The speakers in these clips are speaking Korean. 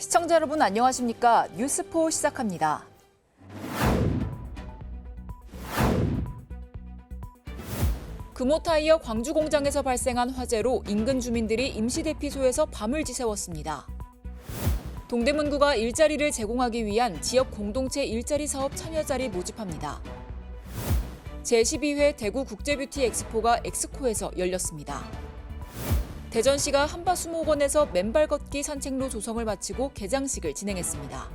시청자 여러분 안녕하십니까? 뉴스포 시작합니다. 금호타이어 광주 공장에서 발생한 화재로 인근 주민들이 임시대피소에서 밤을 지새웠습니다. 동대문구가 일자리를 제공하기 위한 지역 공동체 일자리 사업 참여자를 모집합니다. 제12회 대구 국제뷰티 엑스포가 엑스코에서 열렸습니다. 대전시가 한바수목원에서 맨발 걷기 산책로 조성을 마치고 개장식을 진행했습니다.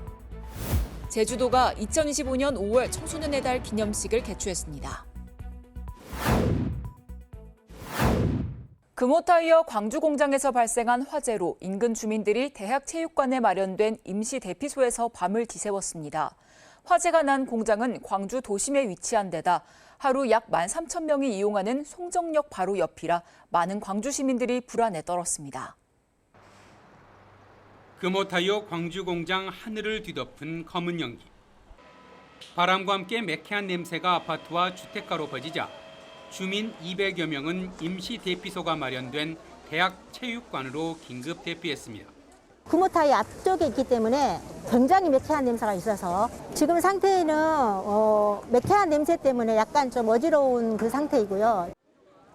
제주도가 2025년 5월 청소년의 달 기념식을 개최했습니다. 금호타이어 광주 공장에서 발생한 화재로 인근 주민들이 대학체육관에 마련된 임시 대피소에서 밤을 지새웠습니다. 화재가 난 공장은 광주 도심에 위치한 데다 하루 약 13,000명이 이용하는 송정역 바로 옆이라 많은 광주 시민들이 불안에 떨었습니다. 금호타이어 광주 공장 하늘을 뒤덮은 검은 연기. 바람과 함께 매캐한 냄새가 아파트와 주택가로 퍼지자 주민 200여 명은 임시 대피소가 마련된 대학 체육관으로 긴급 대피했습니다. 금호타이 앞쪽에 있기 때문에 굉장히 매캐한 냄새가 있어서 지금 상태는 매캐한 냄새 때문에 약간 좀 어지러운 그 상태이고요.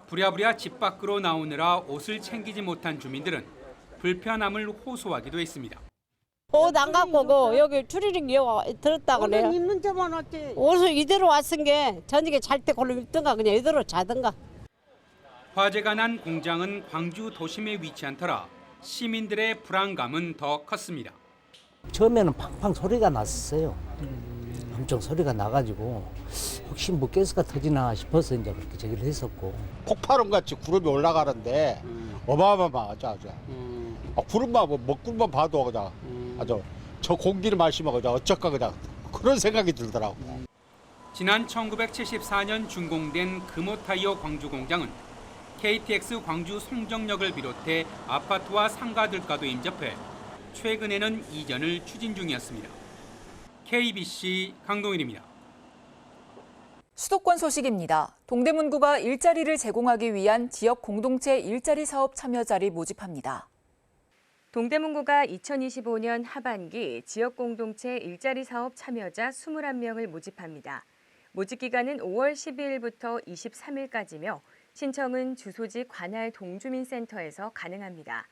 부랴부랴 집 밖으로 나오느라 옷을 챙기지 못한 주민들은 불편함을 호소하기도 했습니다. 옷 안 갖고 오고 여기 추리닝 들었다 그래요. 옷은 입는 자만 왔지. 옷을 이대로 왔은 게 저녁에 잘 때 걸로 입든가 그냥 이대로 자든가. 화재가 난 공장은 광주 도심에 위치한 터라 시민들의 불안감은 더 컸습니다. 처음에는 팡팡 소리가 났었어요. 엄청 소리가 나가지고 혹시 뭐 가스가 터지나 싶어서 이제 그렇게 저기를 했었고. 폭발음같이 구름이 올라가는데 어마어마하죠. 구름만 먹구름만 봐도 그냥 아주 저 공기를 마시면 그냥 어쩔까 그냥 그런 생각이 들더라고. 지난 1974년 준공된 금호타이어 광주 공장은 KTX 광주 송정역을 비롯해 아파트와 상가들과도 인접해 최근에는 이전을 추진 중이었습니다. KBC 강동일입니다. 수도권 소식입니다. 동대문구가 일자리를 제공하기 위한 지역 공동체 일자리 사업 참여자를 모집합니다. 동대문구가 2025년 하반기 지역공동체 일자리 사업 참여자 21명을 모집합니다. 모집 기간은 5월 12일부터 23일까지며 신청은 주소지 관할 동주민센터에서 가능합니다.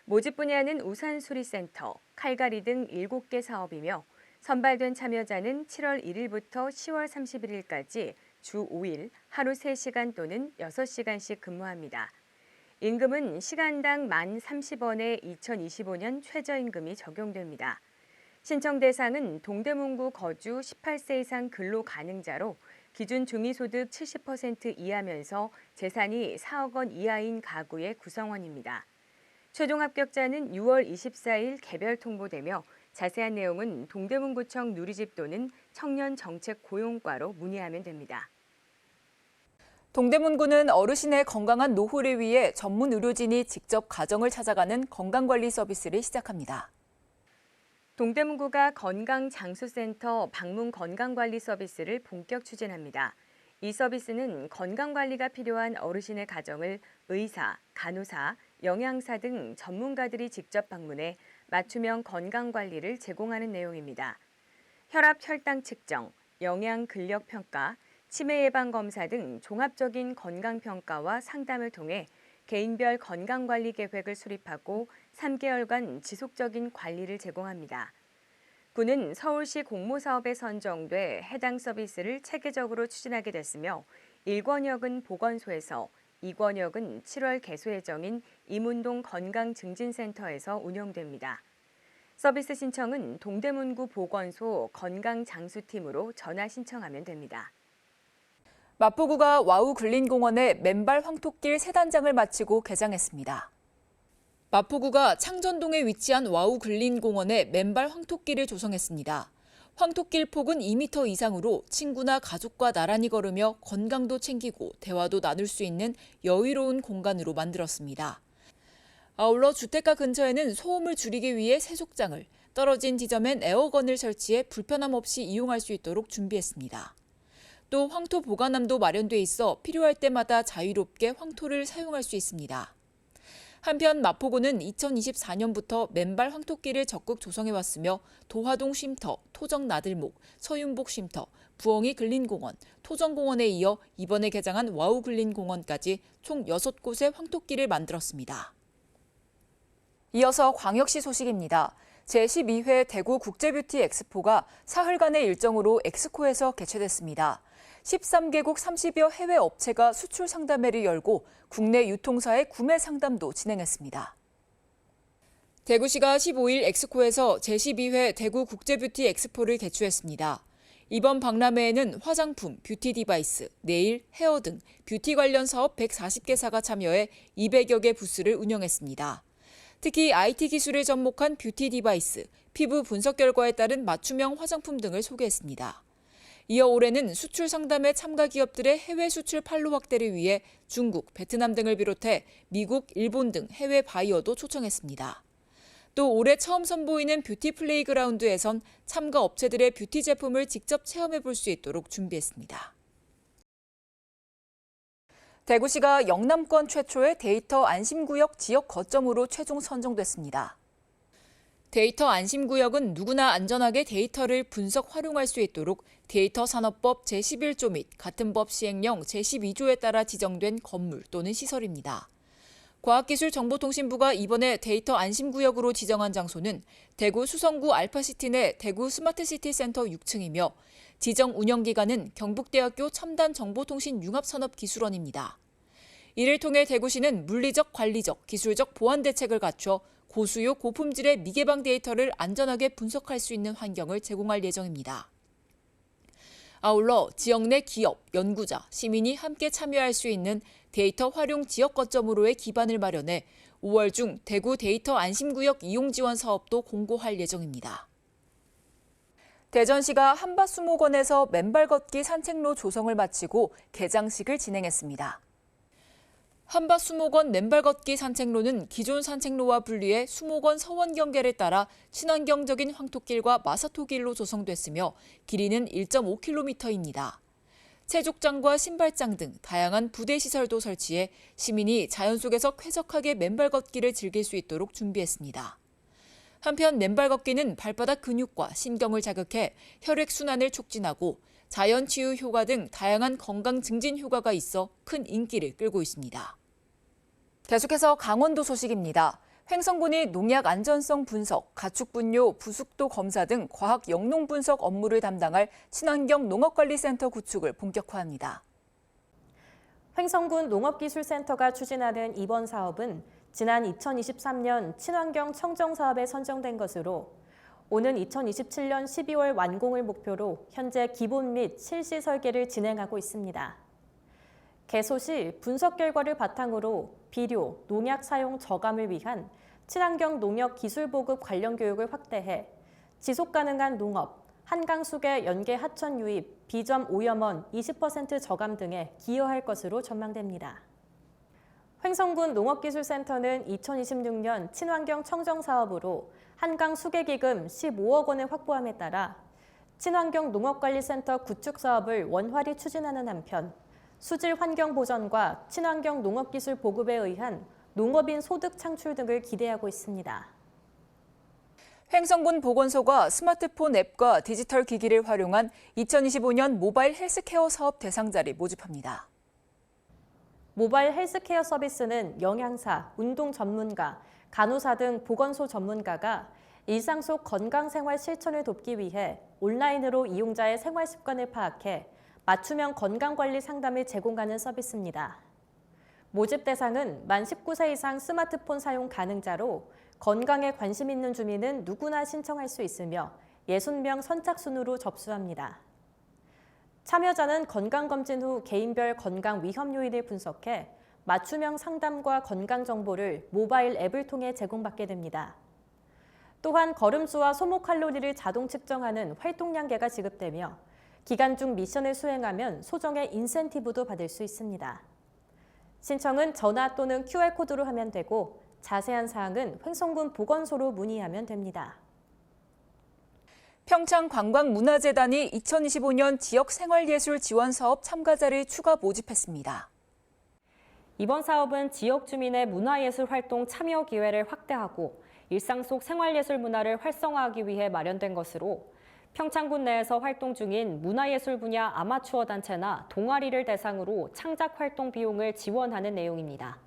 모집 분야는 우산수리센터, 칼갈이 등 7개 사업이며 선발된 참여자는 7월 1일부터 10월 31일까지 주 5일 하루 3시간 또는 6시간씩 근무합니다. 임금은 시간당 만 30원의 2025년 최저임금이 적용됩니다. 신청 대상은 동대문구 거주 18세 이상 근로 가능자로 기준 중위소득 70% 이하면서 재산이 4억 원 이하인 가구의 구성원입니다. 최종 합격자는 6월 24일 개별 통보되며 자세한 내용은 동대문구청 누리집 또는 청년정책고용과로 문의하면 됩니다. 동대문구는 어르신의 건강한 노후를 위해 전문 의료진이 직접 가정을 찾아가는 건강관리 서비스를 시작합니다. 동대문구가 건강장수센터 방문 건강관리 서비스를 본격 추진합니다. 이 서비스는 건강관리가 필요한 어르신의 가정을 의사, 간호사, 영양사 등 전문가들이 직접 방문해 맞춤형 건강관리를 제공하는 내용입니다. 혈압, 혈당 측정, 영양 근력 평가, 치매 예방 검사 등 종합적인 건강평가와 상담을 통해 개인별 건강관리 계획을 수립하고 3개월간 지속적인 관리를 제공합니다. 구는 서울시 공모사업에 선정돼 해당 서비스를 체계적으로 추진하게 됐으며 1권역은 보건소에서 2권역은 7월 개소 예정인 이문동 건강증진센터에서 운영됩니다. 서비스 신청은 동대문구 보건소 건강장수팀으로 전화 신청하면 됩니다. 마포구가 와우 근린공원에 맨발 황토길 3단장을 마치고 개장했습니다. 마포구가 창전동에 위치한 와우 근린공원에 맨발 황토길을 조성했습니다. 황토길 폭은 2m 이상으로 친구나 가족과 나란히 걸으며 건강도 챙기고 대화도 나눌 수 있는 여유로운 공간으로 만들었습니다. 아울러 주택가 근처에는 소음을 줄이기 위해 세족장을, 떨어진 지점엔 에어건을 설치해 불편함 없이 이용할 수 있도록 준비했습니다. 또 황토 보관함도 마련돼 있어 필요할 때마다 자유롭게 황토를 사용할 수 있습니다. 한편 마포구는 2024년부터 맨발 황토길을 적극 조성해왔으며 도화동 쉼터, 토정 나들목, 서윤복 쉼터, 부엉이 근린공원, 토정공원에 이어 이번에 개장한 와우 근린공원까지 총 6곳의 황토길을 만들었습니다. 이어서 광역시 소식입니다. 제12회 대구 국제뷰티 엑스포가 사흘간의 일정으로 엑스코에서 개최됐습니다. 13개국 30여 해외 업체가 수출 상담회를 열고 국내 유통사의 구매 상담도 진행했습니다. 대구시가 15일 엑스코에서 제12회 대구 국제뷰티 엑스포를 개최했습니다. 이번 박람회에는 화장품, 뷰티 디바이스, 네일, 헤어 등 뷰티 관련 사업 140개사가 참여해 200여 개 부스를 운영했습니다. 특히 IT 기술에 접목한 뷰티 디바이스, 피부 분석 결과에 따른 맞춤형 화장품 등을 소개했습니다. 이어 올해는 수출 상담회 참가 기업들의 해외 수출 판로 확대를 위해 중국, 베트남 등을 비롯해 미국, 일본 등 해외 바이어도 초청했습니다. 또 올해 처음 선보이는 뷰티 플레이그라운드에선 참가 업체들의 뷰티 제품을 직접 체험해 볼 수 있도록 준비했습니다. 대구시가 영남권 최초의 데이터 안심구역 지역 거점으로 최종 선정됐습니다. 데이터 안심구역은 누구나 안전하게 데이터를 분석, 활용할 수 있도록 데이터 산업법 제11조 및 같은 법 시행령 제12조에 따라 지정된 건물 또는 시설입니다. 과학기술정보통신부가 이번에 데이터 안심구역으로 지정한 장소는 대구 수성구 알파시티 내 대구 스마트시티 센터 6층이며 지정 운영기관은 경북대학교 첨단정보통신융합산업기술원입니다. 이를 통해 대구시는 물리적, 관리적, 기술적 보안 대책을 갖춰 고수요, 고품질의 미개방 데이터를 안전하게 분석할 수 있는 환경을 제공할 예정입니다. 아울러 지역 내 기업, 연구자, 시민이 함께 참여할 수 있는 데이터 활용 지역 거점으로의 기반을 마련해 5월 중 대구 데이터 안심구역 이용 지원 사업도 공고할 예정입니다. 대전시가 한밭수목원에서 맨발 걷기 산책로 조성을 마치고 개장식을 진행했습니다. 한밭수목원 맨발 걷기 산책로는 기존 산책로와 분리해 수목원 서원 경계를 따라 친환경적인 황토길과 마사토길로 조성됐으며 길이는 1.5km입니다. 체족장과 신발장 등 다양한 부대 시설도 설치해 시민이 자연 속에서 쾌적하게 맨발 걷기를 즐길 수 있도록 준비했습니다. 한편 맨발 걷기는 발바닥 근육과 신경을 자극해 혈액순환을 촉진하고 자연 치유 효과 등 다양한 건강 증진 효과가 있어 큰 인기를 끌고 있습니다. 계속해서 강원도 소식입니다. 횡성군이 농약 안전성 분석, 가축 분뇨, 부숙도 검사 등 과학 영농 분석 업무를 담당할 친환경 농업관리센터 구축을 본격화합니다. 횡성군 농업기술센터가 추진하는 이번 사업은 지난 2023년 친환경 청정 사업에 선정된 것으로 오는 2027년 12월 완공을 목표로 현재 기본 및 실시 설계를 진행하고 있습니다. 개소 시 분석 결과를 바탕으로 비료, 농약 사용 저감을 위한 친환경 농업 기술 보급 관련 교육을 확대해 지속 가능한 농업, 한강 수계 연계 하천 유입, 비점 오염원 20% 저감 등에 기여할 것으로 전망됩니다. 횡성군 농업기술센터는 2026년 친환경 청정 사업으로 한강 수계기금 15억 원을 확보함에 따라 친환경 농업관리센터 구축 사업을 원활히 추진하는 한편 수질 환경 보전과 친환경 농업기술 보급에 의한 농업인 소득 창출 등을 기대하고 있습니다. 횡성군 보건소가 스마트폰 앱과 디지털 기기를 활용한 2025년 모바일 헬스케어 사업 대상자를 모집합니다. 모바일 헬스케어 서비스는 영양사, 운동 전문가, 간호사 등 보건소 전문가가 일상 속 건강생활 실천을 돕기 위해 온라인으로 이용자의 생활 습관을 파악해 맞춤형 건강관리 상담을 제공하는 서비스입니다. 모집 대상은 만 19세 이상 스마트폰 사용 가능자로 건강에 관심 있는 주민은 누구나 신청할 수 있으며 60명 선착순으로 접수합니다. 참여자는 건강검진 후 개인별 건강 위험 요인을 분석해 맞춤형 상담과 건강 정보를 모바일 앱을 통해 제공받게 됩니다. 또한 걸음수와 소모 칼로리를 자동 측정하는 활동량계가 지급되며 기간 중 미션을 수행하면 소정의 인센티브도 받을 수 있습니다. 신청은 전화 또는 QR코드로 하면 되고 자세한 사항은 횡성군 보건소로 문의하면 됩니다. 평창관광문화재단이 2025년 지역생활예술 지원사업 참가자를 추가 모집했습니다. 이번 사업은 지역 주민의 문화예술 활동 참여 기회를 확대하고 일상 속 생활예술 문화를 활성화하기 위해 마련된 것으로 평창군 내에서 활동 중인 문화예술 분야 아마추어 단체나 동아리를 대상으로 창작 활동 비용을 지원하는 내용입니다.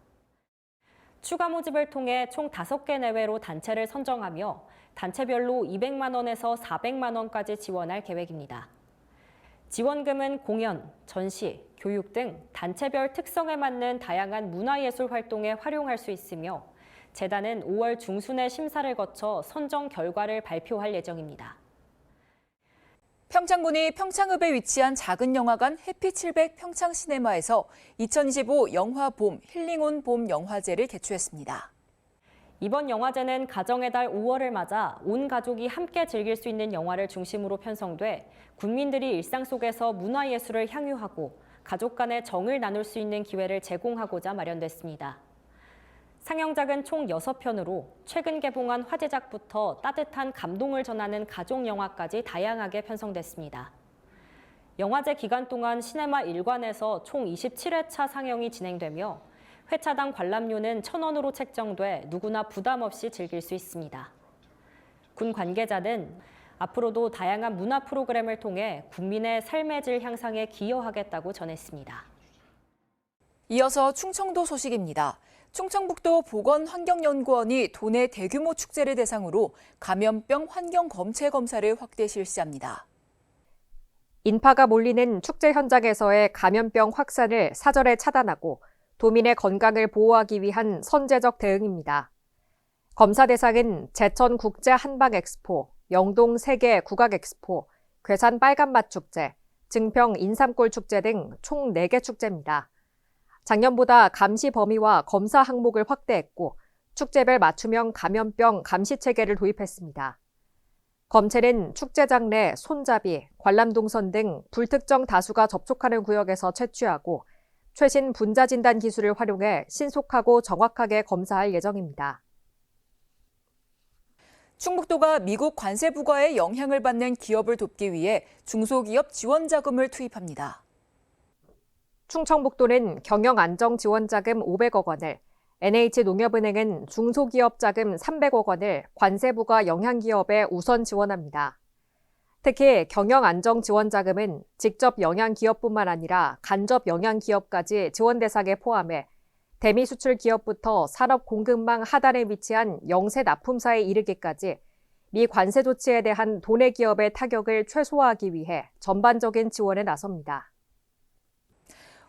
추가 모집을 통해 총 5개 내외로 단체를 선정하며 단체별로 200만 원에서 400만 원까지 지원할 계획입니다. 지원금은 공연, 전시, 교육 등 단체별 특성에 맞는 다양한 문화예술 활동에 활용할 수 있으며 재단은 5월 중순에 심사를 거쳐 선정 결과를 발표할 예정입니다. 평창군이 평창읍에 위치한 작은 영화관 해피700 평창시네마에서 2025 영화봄 힐링온 봄 영화제를 개최했습니다. 이번 영화제는 가정의 달 5월을 맞아 온 가족이 함께 즐길 수 있는 영화를 중심으로 편성돼 국민들이 일상 속에서 문화예술을 향유하고 가족 간의 정을 나눌 수 있는 기회를 제공하고자 마련됐습니다. 상영작은 총 6편으로 최근 개봉한 화제작부터 따뜻한 감동을 전하는 가족 영화까지 다양하게 편성됐습니다. 영화제 기간 동안 시네마 1관에서 총 27회차 상영이 진행되며 회차당 관람료는 1,000원으로 책정돼 누구나 부담 없이 즐길 수 있습니다. 군 관계자는 앞으로도 다양한 문화 프로그램을 통해 국민의 삶의 질 향상에 기여하겠다고 전했습니다. 이어서 충청도 소식입니다. 충청북도 보건환경연구원이 도내 대규모 축제를 대상으로 감염병 환경 검체 검사를 확대 실시합니다. 인파가 몰리는 축제 현장에서의 감염병 확산을 사전에 차단하고 도민의 건강을 보호하기 위한 선제적 대응입니다. 검사 대상은 제천 국제 한방 엑스포, 영동 세계 국악 엑스포, 괴산 빨간맛 축제, 증평 인삼골 축제 등 총 4개 축제입니다. 작년보다 감시 범위와 검사 항목을 확대했고 축제별 맞춤형 감염병 감시 체계를 도입했습니다. 검체는 축제장 내 손잡이, 관람동선 등 불특정 다수가 접촉하는 구역에서 채취하고 최신 분자 진단 기술을 활용해 신속하고 정확하게 검사할 예정입니다. 충북도가 미국 관세 부과의 영향을 받는 기업을 돕기 위해 중소기업 지원 자금을 투입합니다. 충청북도는 경영안정지원자금 500억 원을, NH농협은행은 중소기업 자금 300억 원을 관세 부과 영향기업에 우선 지원합니다. 특히 경영안정지원자금은 직접 영향기업뿐만 아니라 간접 영향기업까지 지원 대상에 포함해 대미수출 기업부터 산업 공급망 하단에 위치한 영세 납품사에 이르기까지 미 관세 조치에 대한 도내 기업의 타격을 최소화하기 위해 전반적인 지원에 나섭니다.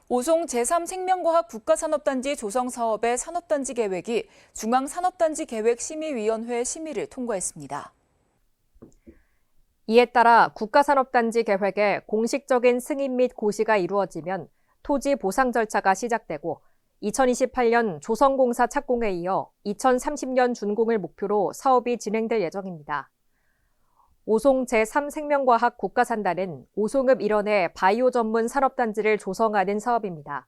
오송 제3생명과학 국가산업단지 조성 사업의 산업단지 계획이 중앙산업단지계획심의위원회 심의를 통과했습니다. 이에 따라 국가산업단지 계획의 공식적인 승인 및 고시가 이루어지면 토지 보상 절차가 시작되고 2028년 조성공사 착공에 이어 2030년 준공을 목표로 사업이 진행될 예정입니다. 오송 제3생명과학 국가산단은 오송읍 일원의 바이오 전문 산업단지를 조성하는 사업입니다.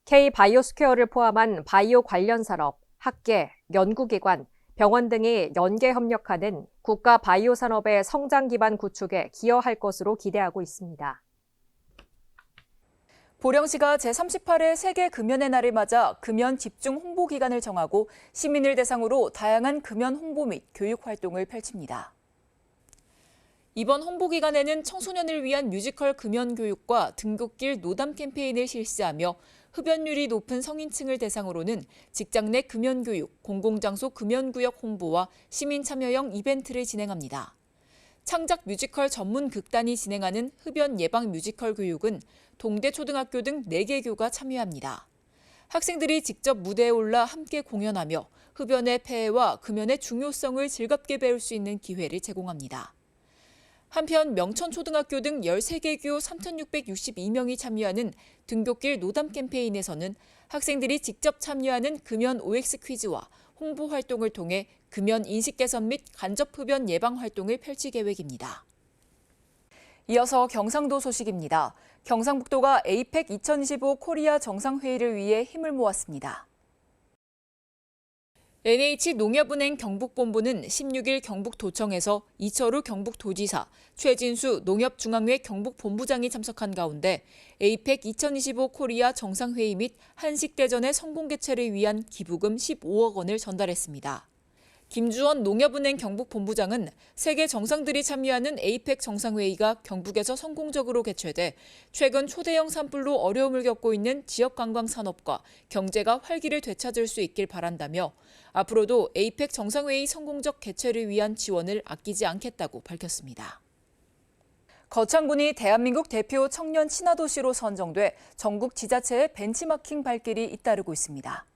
K-바이오스퀘어를 포함한 바이오 관련 산업, 학계, 연구기관, 병원 등이 연계 협력하는 국가 바이오 산업의 성장 기반 구축에 기여할 것으로 기대하고 있습니다. 보령시가 제38회 세계 금연의 날을 맞아 금연 집중 홍보 기간을 정하고 시민을 대상으로 다양한 금연 홍보 및 교육 활동을 펼칩니다. 이번 홍보 기간에는 청소년을 위한 뮤지컬 금연 교육과 등굣길 노담 캠페인을 실시하며 흡연율이 높은 성인층을 대상으로는 직장 내 금연 교육, 공공장소 금연구역 홍보와 시민 참여형 이벤트를 진행합니다. 창작 뮤지컬 전문 극단이 진행하는 흡연 예방 뮤지컬 교육은 동대 초등학교 등 4개 교가 참여합니다. 학생들이 직접 무대에 올라 함께 공연하며 흡연의 폐해와 금연의 중요성을 즐겁게 배울 수 있는 기회를 제공합니다. 한편 명천초등학교 등 13개 교 3,662명이 참여하는 등굣길 노담 캠페인에서는 학생들이 직접 참여하는 금연 OX 퀴즈와 홍보 활동을 통해 금연 인식 개선 및 간접 흡연 예방 활동을 펼칠 계획입니다. 이어서 경상도 소식입니다. 경상북도가 에이펙 2025 코리아 정상회의를 위해 힘을 모았습니다. NH농협은행 경북본부는 16일 경북도청에서 이철우 경북도지사, 최진수 농협중앙회 경북본부장이 참석한 가운데 에이펙 2025 코리아 정상회의 및 한식대전의 성공 개최를 위한 기부금 15억 원을 전달했습니다. 김주원 농협은행 경북본부장은 세계 정상들이 참여하는 에이펙 정상회의가 경북에서 성공적으로 개최돼 최근 초대형 산불로 어려움을 겪고 있는 지역관광산업과 경제가 활기를 되찾을 수 있길 바란다며 앞으로도 에이펙 정상회의 성공적 개최를 위한 지원을 아끼지 않겠다고 밝혔습니다. 거창군이 대한민국 대표 청년 친화도시로 선정돼 전국 지자체의 벤치마킹 발길이 잇따르고 있습니다.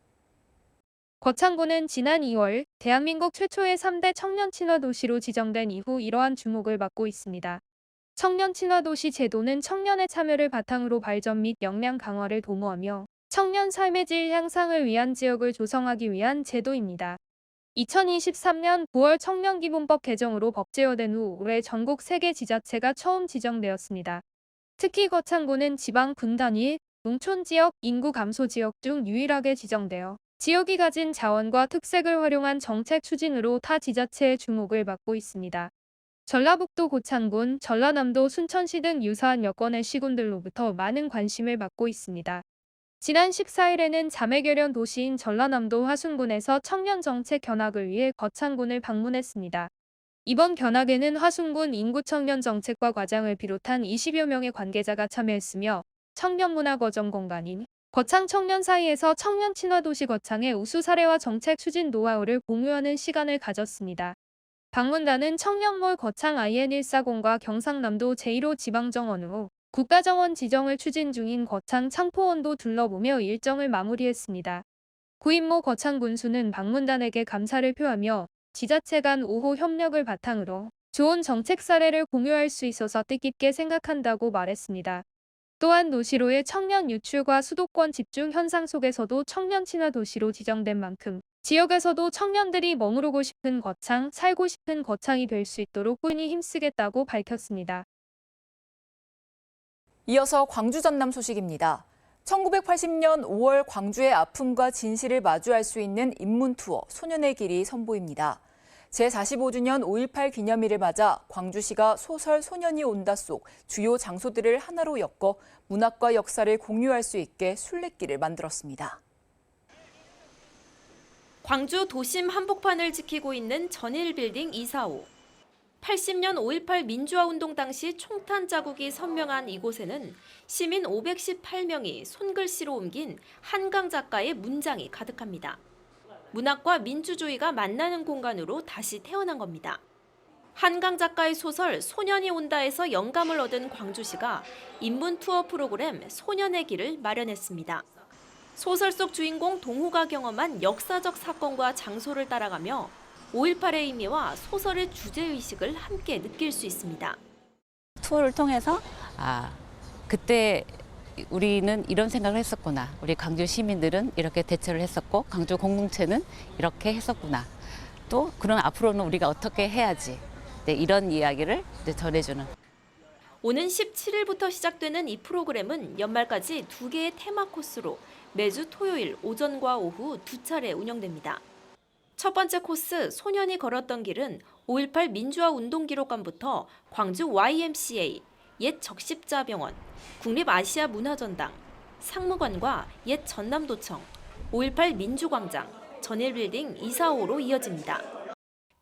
거창군은 지난 2월 대한민국 최초의 3대 청년 친화도시로 지정된 이후 이러한 주목을 받고 있습니다. 청년 친화도시 제도는 청년의 참여를 바탕으로 발전 및 역량 강화를 도모하며 청년 삶의 질 향상을 위한 지역을 조성하기 위한 제도입니다. 2023년 9월 청년기본법 개정으로 법제화된 후 올해 전국 3개 지자체가 처음 지정되었습니다. 특히 거창군은 지방 군 단위, 농촌 지역, 인구 감소 지역 중 유일하게 지정되어 지역이 가진 자원과 특색을 활용한 정책 추진으로 타 지자체의 주목을 받고 있습니다. 전라북도 고창군, 전라남도 순천시 등 유사한 여건의 시군들로부터 많은 관심을 받고 있습니다. 지난 14일에는 자매결연 도시인 전라남도 화순군에서 청년 정책 견학을 위해 거창군을 방문했습니다. 이번 견학에는 화순군 인구청년 정책과 과장을 비롯한 20여 명의 관계자가 참여했으며 청년문화거점 공간인 거창 청년 사이에서 청년 친화도시 거창의 우수 사례와 정책 추진 노하우를 공유하는 시간을 가졌습니다. 방문단은 청년몰 거창 IN140과 경상남도 제1호 지방정원으로 국가정원 지정을 추진 중인 거창 창포원도 둘러보며 일정을 마무리했습니다. 구인모 거창군수는 방문단에게 감사를 표하며 지자체 간 우호 협력을 바탕으로 좋은 정책 사례를 공유할 수 있어서 뜻깊게 생각한다고 말했습니다. 또한 노시로의 청년 유출과 수도권 집중 현상 속에서도 청년 친화 도시로 지정된 만큼 지역에서도 청년들이 머무르고 싶은 거창, 살고 싶은 거창이 될 수 있도록 꾸준히 힘쓰겠다고 밝혔습니다. 이어서 광주 전남 소식입니다. 1980년 5월 광주의 아픔과 진실을 마주할 수 있는 인문투어 소년의 길이 선보입니다. 제45주년 5.18 기념일을 맞아 광주시가 소설 소년이 온다 속 주요 장소들을 하나로 엮어 문학과 역사를 공유할 수 있게 순례길을 만들었습니다. 광주 도심 한복판을 지키고 있는 전일빌딩 245. 80년 5.18 민주화운동 당시 총탄 자국이 선명한 이곳에는 시민 518명이 손글씨로 옮긴 한강 작가의 문장이 가득합니다. 문학과 민주주의가 만나는 공간으로 다시 태어난 겁니다. 한강 작가의 소설 소년이 온다에서 영감을 얻은 광주시가 인문 투어 프로그램 소년의 길을 마련했습니다. 소설 속 주인공 동호가 경험한 역사적 사건과 장소를 따라가며 5.18의 의미와 소설의 주제의식을 함께 느낄 수 있습니다. 투어를 통해서 그때 우리는 이런 생각을 했었구나. 우리 광주 시민들은 이렇게 대처를 했었고 광주 공동체는 이렇게 했었구나. 또 그럼 앞으로는 우리가 어떻게 해야지. 이런 이야기를 전해주는. 오는 17일부터 시작되는 이 프로그램은 연말까지 2개의 테마 코스로 매주 토요일 오전과 오후 2차례 운영됩니다. 첫 번째 코스 소년이 걸었던 길은 5.18 민주화 운동기록관부터 광주 YMCA, 옛 적십자병원, 국립아시아문화전당, 상무관과 옛 전남도청, 5.18 민주광장, 전일빌딩 245로 이어집니다.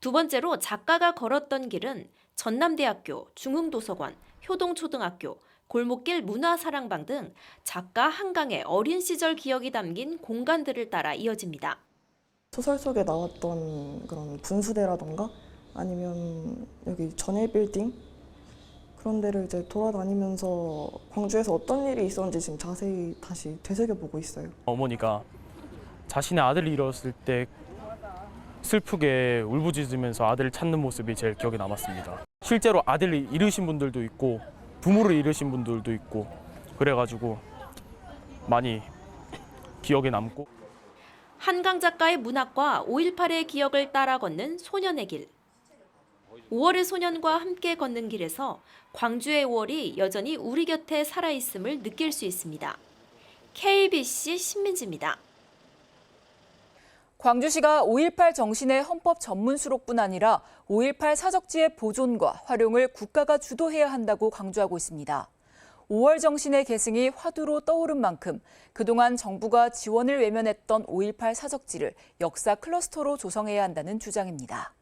두 번째로 작가가 걸었던 길은 전남대학교, 중흥도서관, 효동초등학교, 골목길 문화사랑방 등 작가 한강의 어린 시절 기억이 담긴 공간들을 따라 이어집니다. 소설 속에 나왔던 그런 분수대라던가 아니면 여기 전일빌딩 그런 데를 이제 돌아다니면서 광주에서 어떤 일이 있었는지 지금 자세히 다시 되새겨보고 있어요. 어머니가 자신의 아들을 잃었을 때 슬프게 울부짖으면서 아들을 찾는 모습이 제일 기억에 남았습니다. 실제로 아들을 잃으신 분들도 있고 부모를 잃으신 분들도 있고 그래가지고 많이 기억에 남고. 한강 작가의 문학과 5.18의 기억을 따라 걷는 소년의 길. 5월의 소년과 함께 걷는 길에서 광주의 5월이 여전히 우리 곁에 살아있음을 느낄 수 있습니다. KBC 신민지입니다. 광주시가 5.18 정신의 헌법 전문 수록뿐 아니라 5.18 사적지의 보존과 활용을 국가가 주도해야 한다고 강조하고 있습니다. 5월 정신의 계승이 화두로 떠오른 만큼 그동안 정부가 지원을 외면했던 5.18 사적지를 역사 클러스터로 조성해야 한다는 주장입니다.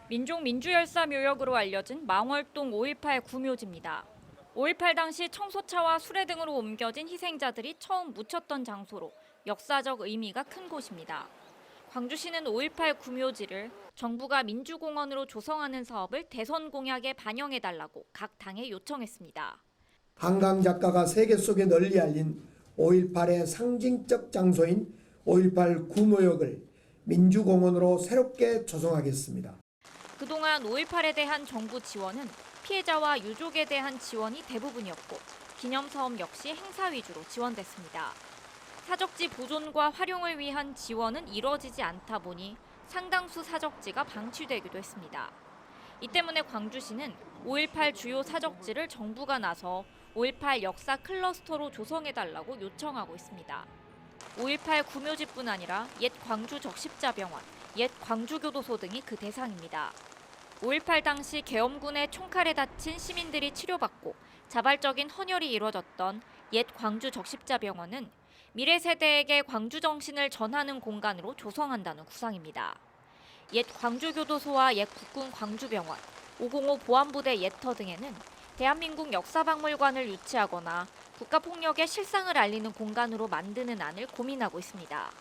민족 민주열사 묘역으로 알려진 망월동 5.18 구묘지입니다. 5.18 당시 청소차와 수레 등으로 옮겨진 희생자들이 처음 묻혔던 장소로 역사적 의미가 큰 곳입니다. 광주시는 5.18 구묘지를 정부가 민주공원으로 조성하는 사업을 대선 공약에 반영해달라고 각 당에 요청했습니다. 한강 작가가 세계 속에 널리 알린 5.18의 상징적 장소인 5.18 구묘역을 민주공원으로 새롭게 조성하겠습니다. 그동안 5.18에 대한 정부 지원은 피해자와 유족에 대한 지원이 대부분이었고 기념사업 역시 행사 위주로 지원됐습니다. 사적지 보존과 활용을 위한 지원은 이루어지지 않다 보니 상당수 사적지가 방치되기도 했습니다. 이 때문에 광주시는 5.18 주요 사적지를 정부가 나서 5.18 역사 클러스터로 조성해달라고 요청하고 있습니다. 5.18 구묘지뿐 아니라 옛 광주 적십자병원, 옛 광주교도소 등이 그 대상입니다. 5.18 당시 계엄군의 총칼에 다친 시민들이 치료받고 자발적인 헌혈이 이루어졌던 옛 광주 적십자병원은 미래 세대에게 광주 정신을 전하는 공간으로 조성한다는 구상입니다. 옛 광주교도소와 옛 국군 광주병원, 505 보안부대 옛터 등에는 대한민국 역사박물관을 유치하거나 국가폭력의 실상을 알리는 공간으로 만드는 안을 고민하고 있습니다.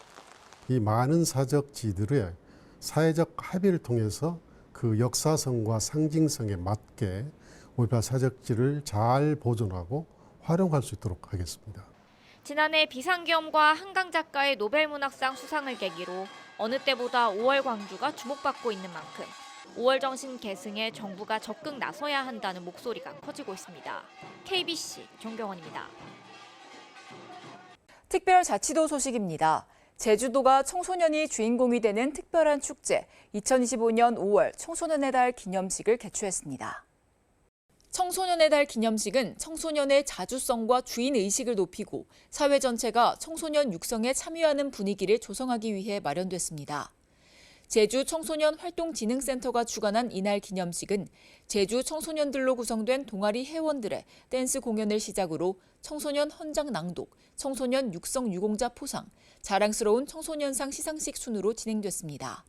이 많은 사적지들의 사회적 합의를 통해서 그 역사성과 상징성에 맞게 5.18 사적지를 잘 보존하고 활용할 수 있도록 하겠습니다. 지난해 비상계엄과 한강 작가의 노벨문학상 수상을 계기로 어느 때보다 5월 광주가 주목받고 있는 만큼 5월 정신 계승에 정부가 적극 나서야 한다는 목소리가 커지고 있습니다. KBC 정경원입니다. 특별자치도 소식입니다. 제주도가 청소년이 주인공이 되는 특별한 축제 2025년 5월 청소년의 달 기념식을 개최했습니다. 청소년의 달 기념식은 청소년의 자주성과 주인의식을 높이고 사회 전체가 청소년 육성에 참여하는 분위기를 조성하기 위해 마련됐습니다. 제주 청소년 활동진흥센터가 주관한 이날 기념식은 제주 청소년들로 구성된 동아리 회원들의 댄스 공연을 시작으로 청소년 헌장 낭독, 청소년 육성 유공자 포상, 자랑스러운 청소년상 시상식 순으로 진행됐습니다.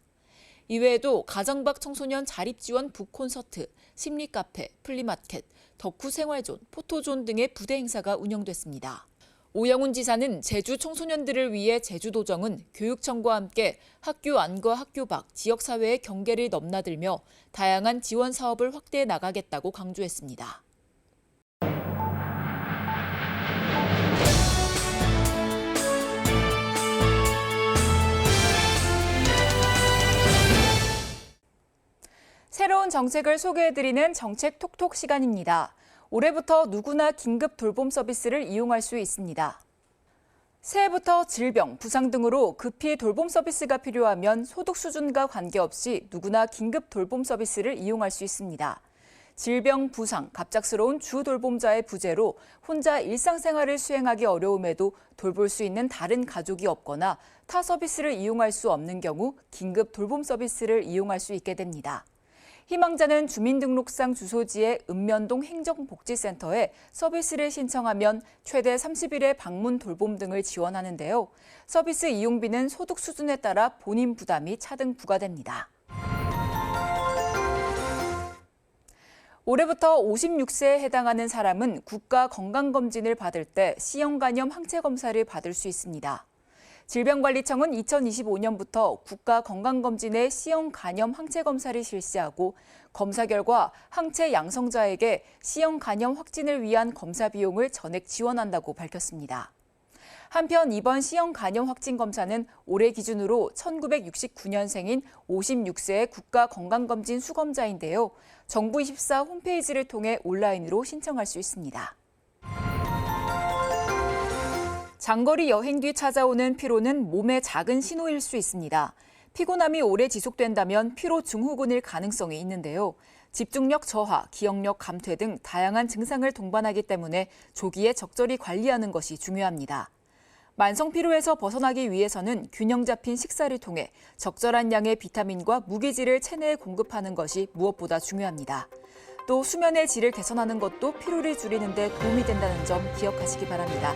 이외에도 가정박 청소년 자립지원 북콘서트, 심리카페, 플리마켓, 덕후 생활존, 포토존 등의 부대 행사가 운영됐습니다. 오영훈 지사는 제주 청소년들을 위해 제주도정은 교육청과 함께 학교 안과 학교 밖, 지역사회의 경계를 넘나들며 다양한 지원 사업을 확대해 나가겠다고 강조했습니다. 새로운 정책을 소개해드리는 정책 톡톡 시간입니다. 올해부터 누구나 긴급 돌봄 서비스를 이용할 수 있습니다. 새해부터 질병, 부상 등으로 급히 돌봄 서비스가 필요하면 소득 수준과 관계없이 누구나 긴급 돌봄 서비스를 이용할 수 있습니다. 질병, 부상, 갑작스러운 주 돌봄자의 부재로 혼자 일상생활을 수행하기 어려움에도 돌볼 수 있는 다른 가족이 없거나 타 서비스를 이용할 수 없는 경우 긴급 돌봄 서비스를 이용할 수 있게 됩니다. 희망자는 주민등록상 주소지의 읍면동 행정복지센터에 서비스를 신청하면 최대 30일의 방문 돌봄 등을 지원하는데요. 서비스 이용비는 소득 수준에 따라 본인 부담이 차등 부과됩니다. 올해부터 56세에 해당하는 사람은 국가 건강검진을 받을 때 C형 간염 항체 검사를 받을 수 있습니다. 질병관리청은 2025년부터 국가건강검진의 C형 간염 항체 검사를 실시하고 검사 결과 항체 양성자에게 C형 간염 확진을 위한 검사 비용을 전액 지원한다고 밝혔습니다. 한편 이번 C형 간염 확진 검사는 올해 기준으로 1969년생인 56세의 국가건강검진 수검자인데요. 정부24 홈페이지를 통해 온라인으로 신청할 수 있습니다. 장거리 여행 뒤 찾아오는 피로는 몸의 작은 신호일 수 있습니다. 피곤함이 오래 지속된다면 피로 증후군일 가능성이 있는데요. 집중력 저하, 기억력 감퇴 등 다양한 증상을 동반하기 때문에 조기에 적절히 관리하는 것이 중요합니다. 만성 피로에서 벗어나기 위해서는 균형 잡힌 식사를 통해 적절한 양의 비타민과 무기질을 체내에 공급하는 것이 무엇보다 중요합니다. 또 수면의 질을 개선하는 것도 피로를 줄이는 데 도움이 된다는 점 기억하시기 바랍니다.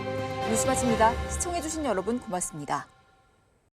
뉴스 마칩니다. 시청해주신 여러분 고맙습니다.